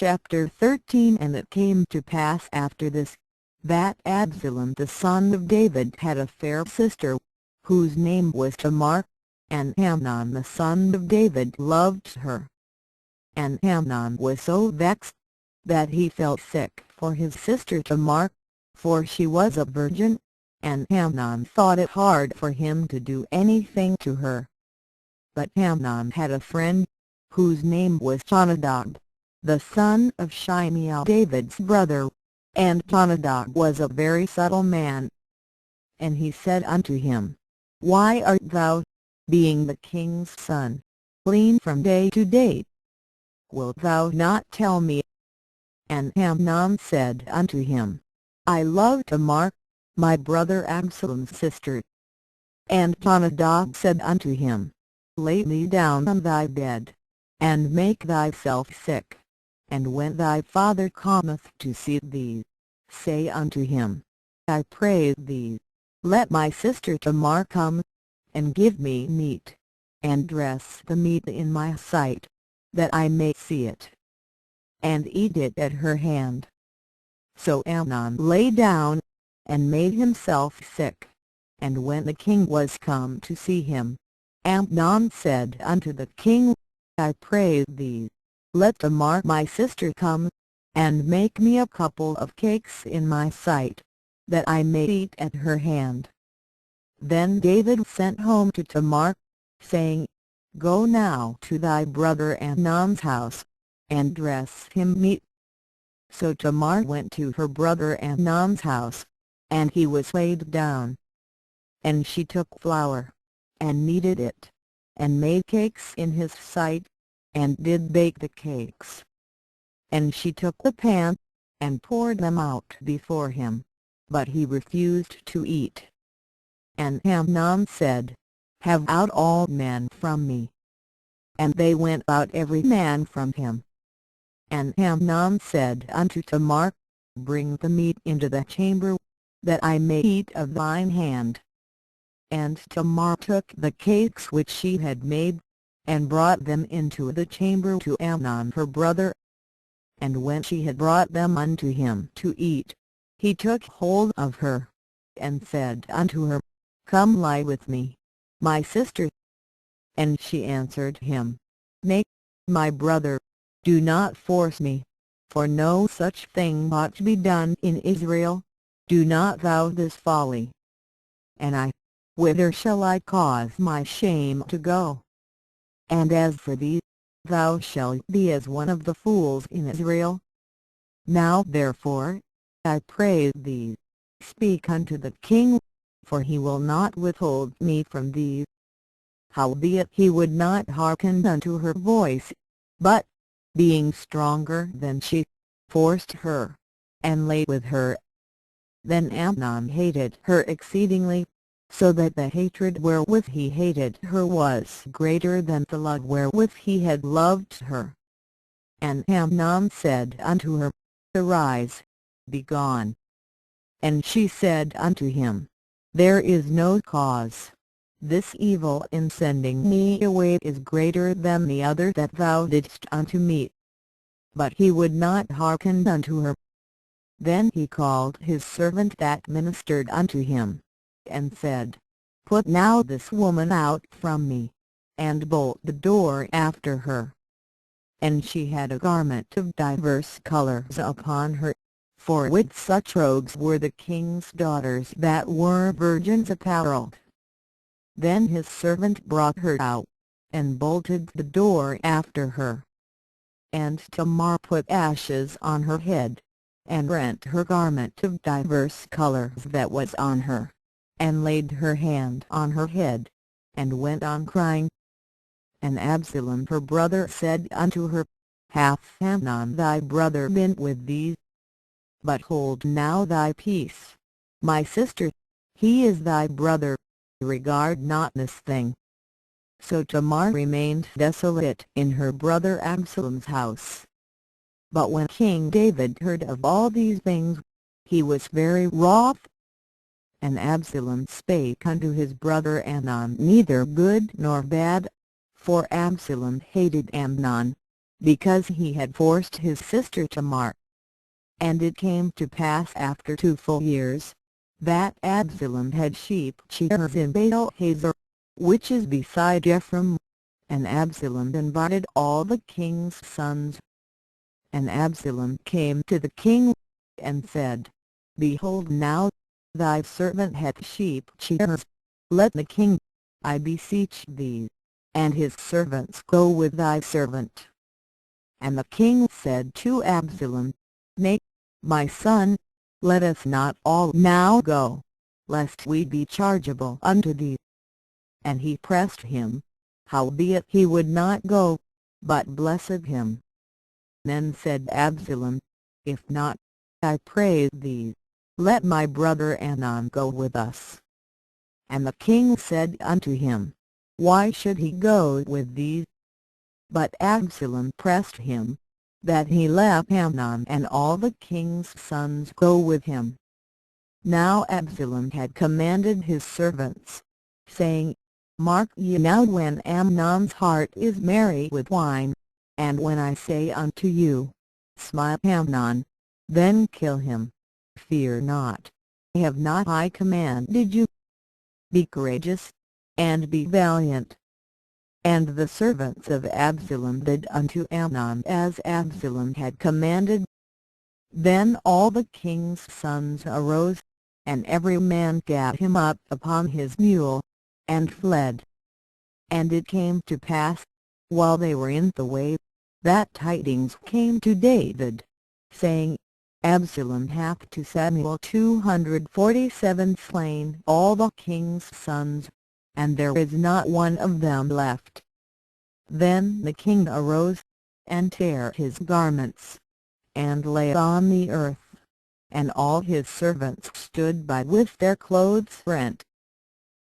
chapter 13. And it came to pass after this, that Absalom the son of David had a fair sister, whose name was Tamar, and Amnon the son of David loved her. And Amnon was so vexed, that he felt sick for his sister Tamar, for she was a virgin, and Amnon thought it hard for him to do anything to her. But Amnon had a friend, whose name was Jonadab, the son of Shimei David's brother, and Jonadab was a very subtle man. And he said unto him, Why art thou, being the king's son, lean from day to day? Wilt thou not tell me? And Amnon said unto him, I love Tamar, my brother Absalom's sister. And Jonadab said unto him, Lay thee down on thy bed, and make thyself sick, and when thy father cometh to see thee, say unto him, I pray thee, let my sister Tamar come, and give me meat, and dress the meat in my sight, that I may see it, and eat it at her hand. So Amnon lay down, and made himself sick. And when the king was come to see him, Amnon said unto the king, I pray thee, let Tamar my sister come, and make me a couple of cakes in my sight, that I may eat at her hand. Then David sent home to Tamar, saying, Go now to thy brother Amnon's house, and dress him meat. So Tamar went to her brother Amnon's house, and he was laid down. And she took flour, and kneaded it, and made cakes in his sight, and did bake the cakes. And she took the pan, and poured them out before him, but he refused to eat. And Amnon said, Have out all men from me. And they went out every man from him. And Amnon said unto Tamar, Bring the meat into the chamber, that I may eat of thine hand. And Tamar took the cakes which she had made, and brought them into the chamber to Amnon her brother. And when she had brought them unto him to eat, he took hold of her, and said unto her, Come lie with me, my sister. And she answered him, Nay, my brother, do not force me, for no such thing ought to be done in Israel. Do not thou this folly. And I, whither shall I cause my shame to go? And as for thee, thou shalt be as one of the fools in Israel. Now therefore, I pray thee, speak unto the king, for he will not withhold me from thee. Howbeit he would not hearken unto her voice, but, being stronger than she, forced her, and lay with her. Then Amnon hated her exceedingly, so that the hatred wherewith he hated her was greater than the love wherewith he had loved her. And Amnon said unto her, Arise, be gone. And she said unto him, There is no cause. This evil in sending me away is greater than the other that thou didst unto me. But he would not hearken unto her. Then he called his servant that ministered unto him, and said, Put now this woman out from me, and bolt the door after her. And she had a garment of divers colors upon her, for with such robes were the king's daughters that were virgins apparelled. Then his servant brought her out, and bolted the door after her. And Tamar put ashes on her head, and rent her garment of divers colors that was on her, and laid her hand on her head, and went on crying. And Absalom her brother said unto her, Hath Amnon thy brother been with thee? But hold now thy peace, my sister, he is thy brother, regard not this thing. So Tamar remained desolate in her brother Absalom's house. But when King David heard of all these things, he was very wroth. And Absalom spake unto his brother Amnon neither good nor bad, for Absalom hated Amnon, because he had forced his sister Tamar. And it came to pass after 2 full years, that Absalom had sheep shearers in Baal-hazor, which is beside Ephraim. And Absalom invited all the king's sons. And Absalom came to the king, and said, Behold now, thy servant hath sheep shearers. Let the king, I beseech thee, and his servants go with thy servant. And the king said to Absalom, Nay, my son, let us not all now go, lest we be chargeable unto thee. And he pressed him, howbeit he would not go, but blessed him. Then said Absalom, If not, I pray thee, let my brother Amnon go with us. And the king said unto him, Why should he go with thee? But Absalom pressed him, that he let Amnon and all the king's sons go with him. Now Absalom had commanded his servants, saying, Mark ye now, when Amnon's heart is merry with wine, and when I say unto you, Smite Amnon, then kill him, fear not, have not I commanded you? Be courageous, and be valiant. And the servants of Absalom did unto Amnon as Absalom had commanded. Then all the king's sons arose, and every man gat him up upon his mule, and fled. And it came to pass, while they were in the way, that tidings came to David, saying, Absalom hath to Samuel 247 slain all the king's sons, and there is not one of them left. Then the king arose, and tare his garments, and lay on the earth, and all his servants stood by with their clothes rent.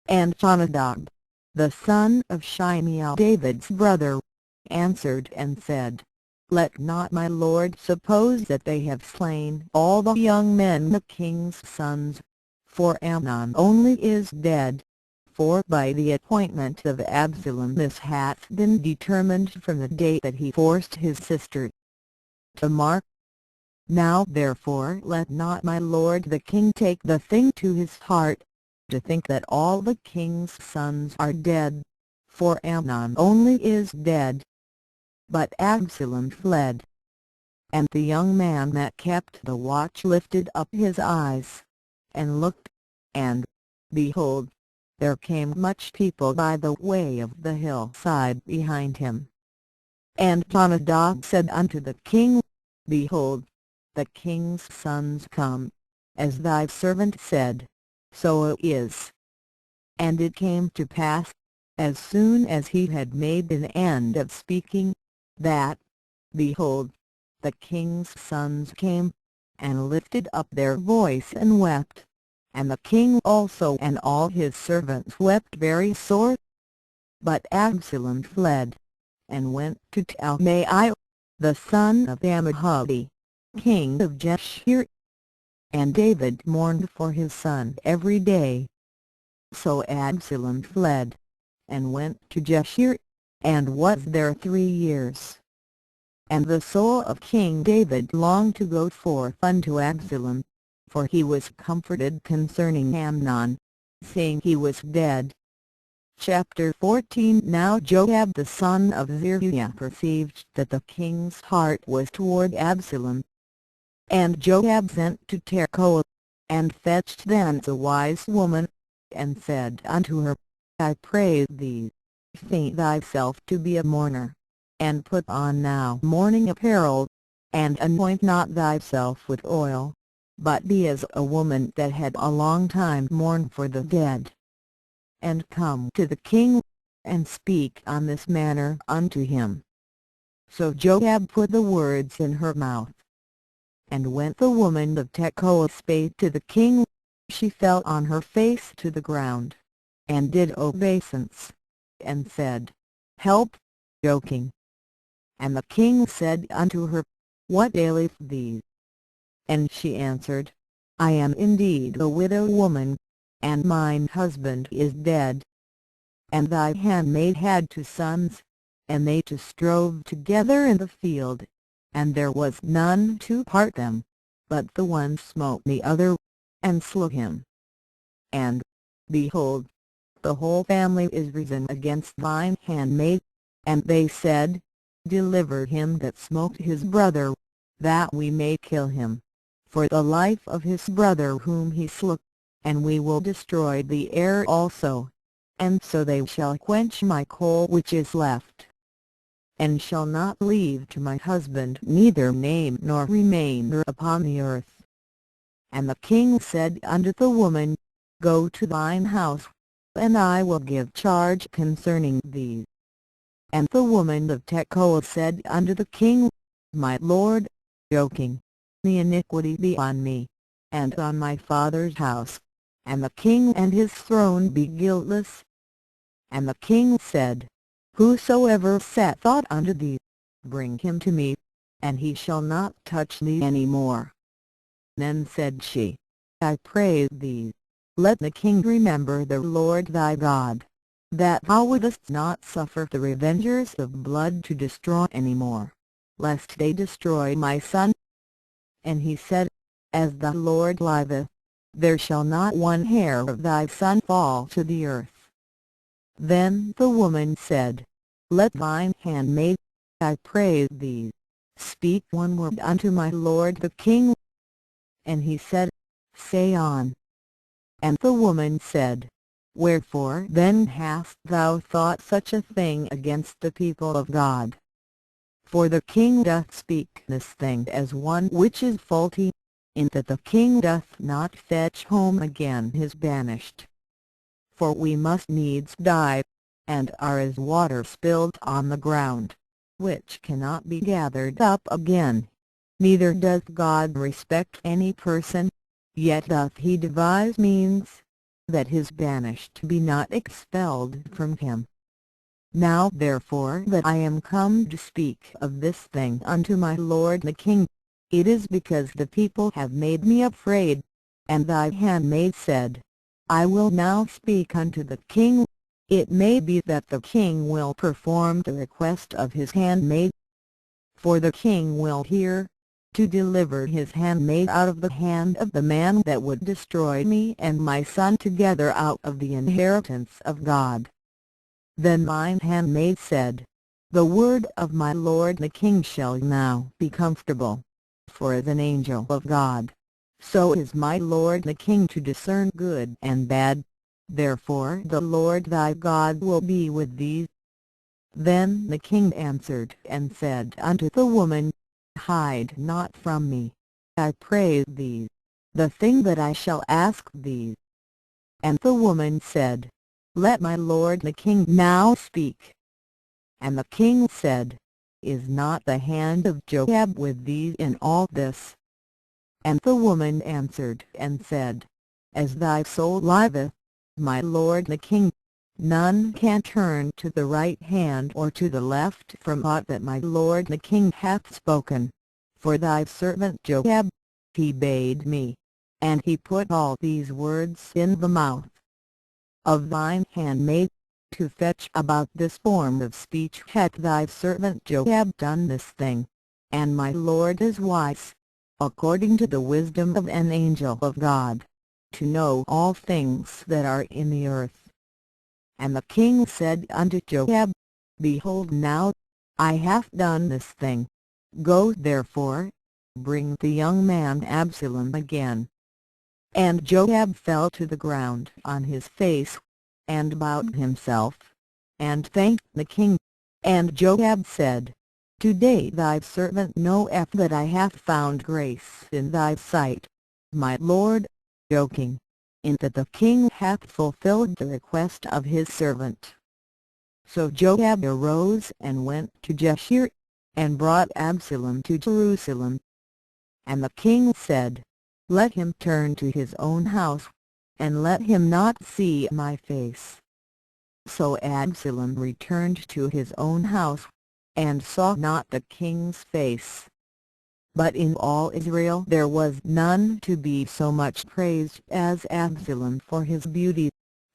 And Jonadab, the son of Shimei David's brother, answered and said, Let not my lord suppose that they have slain all the young men the king's sons, for Amnon only is dead. For by the appointment of Absalom this hath been determined from the day that he forced his sister Tamar. Now therefore let not my lord the king take the thing to his heart, to think that all the king's sons are dead, for Amnon only is dead. But Absalom fled. And the young man that kept the watch lifted up his eyes, and looked, and, behold, there came much people by the way of the hillside behind him. And Jonadab said unto the king, Behold, the king's sons come, as thy servant said, so it is. And it came to pass, as soon as he had made an end of speaking, that, behold, the king's sons came, and lifted up their voice and wept. And the king also and all his servants wept very sore. But Absalom fled, and went to Talmai, the son of Ammihudi, king of Geshur. And David mourned for his son every day. So Absalom fled, and went to Geshur, and was there 3 years. And the soul of King David longed to go forth unto Absalom, for he was comforted concerning Amnon, seeing he was dead. Chapter 14. Now Joab the son of Zeruiah perceived that the king's heart was toward Absalom. And Joab sent to Tekoa, and fetched thence a wise woman, and said unto her, I pray thee, feign thyself to be a mourner, and put on now mourning apparel, and anoint not thyself with oil, but be as a woman that had a long time mourned for the dead. And come to the king, and speak on this manner unto him. So Joab put the words in her mouth. And when the woman of Tekoa spake to the king, she fell on her face to the ground, and did obeisance, and said, Help, joking. And the king said unto her, What aileth thee? And she answered, I am indeed a widow woman, and mine husband is dead. And thy handmaid had 2 sons, and they two strove together in the field, and there was none to part them, but the one smote the other, and slew him. And, behold, the whole family is risen against thine handmaid. And they said, Deliver him that smote his brother, that we may kill him, for the life of his brother whom he slew, and we will destroy the heir also, and so they shall quench my coal which is left, and shall not leave to my husband neither name nor remainder upon the earth. And the king said unto the woman, Go to thine house, and I will give charge concerning thee. And the woman of Tekoa said unto the king, My lord, joking, the iniquity be on me, and on my father's house, and the king and his throne be guiltless. And the king said, Whosoever saith aught unto thee, bring him to me, and he shall not touch thee any more. Then said she, I pray thee, let the king remember the Lord thy God, that thou wouldest not suffer the revengers of blood to destroy any more, lest they destroy my son. And he said, As the Lord liveth, there shall not one hair of thy son fall to the earth. Then the woman said, Let thine handmaid, I pray thee, speak one word unto my lord the king. And he said, Say on. And the woman said, Wherefore then hast thou thought such a thing against the people of God? For the king doth speak this thing as one which is faulty, in that the king doth not fetch home again his banished. For we must needs die, and are as water spilled on the ground, which cannot be gathered up again. Neither doth God respect any person, yet doth he devise means, that his banished be not expelled from him. Now therefore that I am come to speak of this thing unto my lord the king, it is because the people have made me afraid. And thy handmaid said, I will now speak unto the king. It may be that the king will perform the request of his handmaid. For the king will hear, to deliver his handmaid out of the hand of the man that would destroy me and my son together out of the inheritance of God. Then mine handmaid said, The word of my lord the king shall now be comfortable, for as an angel of God, so is my lord the king to discern good and bad. Therefore the Lord thy God will be with thee. Then the king answered and said unto the woman, Hide not from me, I pray thee, the thing that I shall ask thee. And the woman said, Let my lord the king now speak. And the king said, Is not the hand of Joab with thee in all this? And the woman answered and said, As thy soul liveth, my lord the king, none can turn to the right hand or to the left from aught that my lord the king hath spoken. For thy servant Joab, he bade me, and he put all these words in the mouth of thine handmaid, to fetch about this form of speech hath thy servant Joab done this thing, and my lord is wise, according to the wisdom of an angel of God, to know all things that are in the earth. And the king said unto Joab, Behold now, I have done this thing. Go therefore, bring the young man Absalom again. And Joab fell to the ground on his face, and bowed himself, and thanked the king. And Joab said, Today thy servant knoweth that I have found grace in thy sight, my lord, joking, in that the king hath fulfilled the request of his servant. So Joab arose and went to Jeshurun, and brought Absalom to Jerusalem. And the king said, Let him turn to his own house, and let him not see my face. So Absalom returned to his own house, and saw not the king's face. But in all Israel there was none to be so much praised as Absalom for his beauty,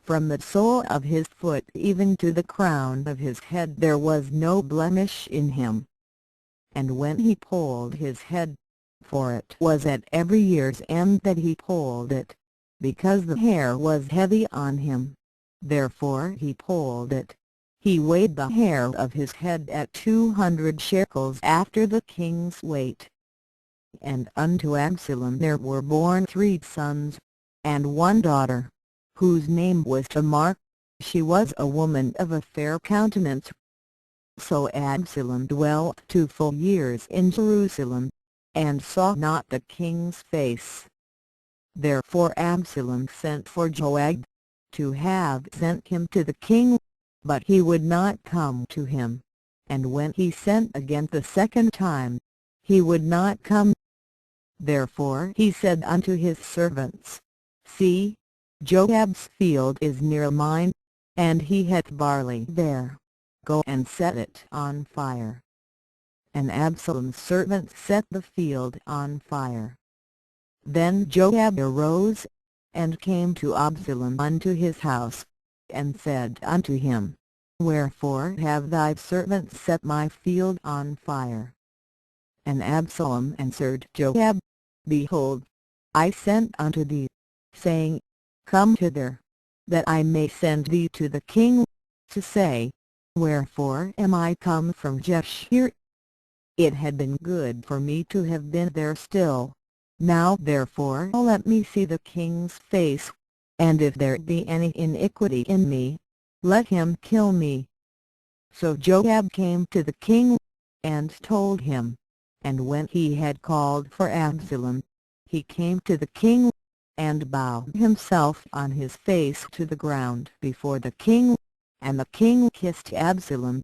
From the sole of his foot even to the crown of his head there was no blemish in him. And when he polled his head, for it was at every year's end that he polled it, because the hair was heavy on him, therefore he polled it, he weighed the hair of his head at 200 shekels after the king's weight. And unto Absalom there were born 3 sons, and 1 daughter, whose name was Tamar. She was a woman of a fair countenance. So Absalom dwelt 2 full years in Jerusalem, and saw not the king's face. Therefore Absalom sent for Joab, to have sent him to the king, but he would not come to him, and when he sent again the 2nd time, he would not come. Therefore he said unto his servants, See, Joab's field is near mine, and he hath barley there, go and set it on fire. And Absalom's servants set the field on fire. Then Joab arose, and came to Absalom unto his house, and said unto him, Wherefore have thy servants set my field on fire? And Absalom answered Joab, Behold, I sent unto thee, saying, Come hither, that I may send thee to the king, to say, Wherefore am I come from Jeshurun? It had been good for me to have been there still. Now therefore let me see the king's face, and if there be any iniquity in me, let him kill me. So Joab came to the king, and told him, and when he had called for Absalom, he came to the king, and bowed himself on his face to the ground before the king, and the king kissed Absalom,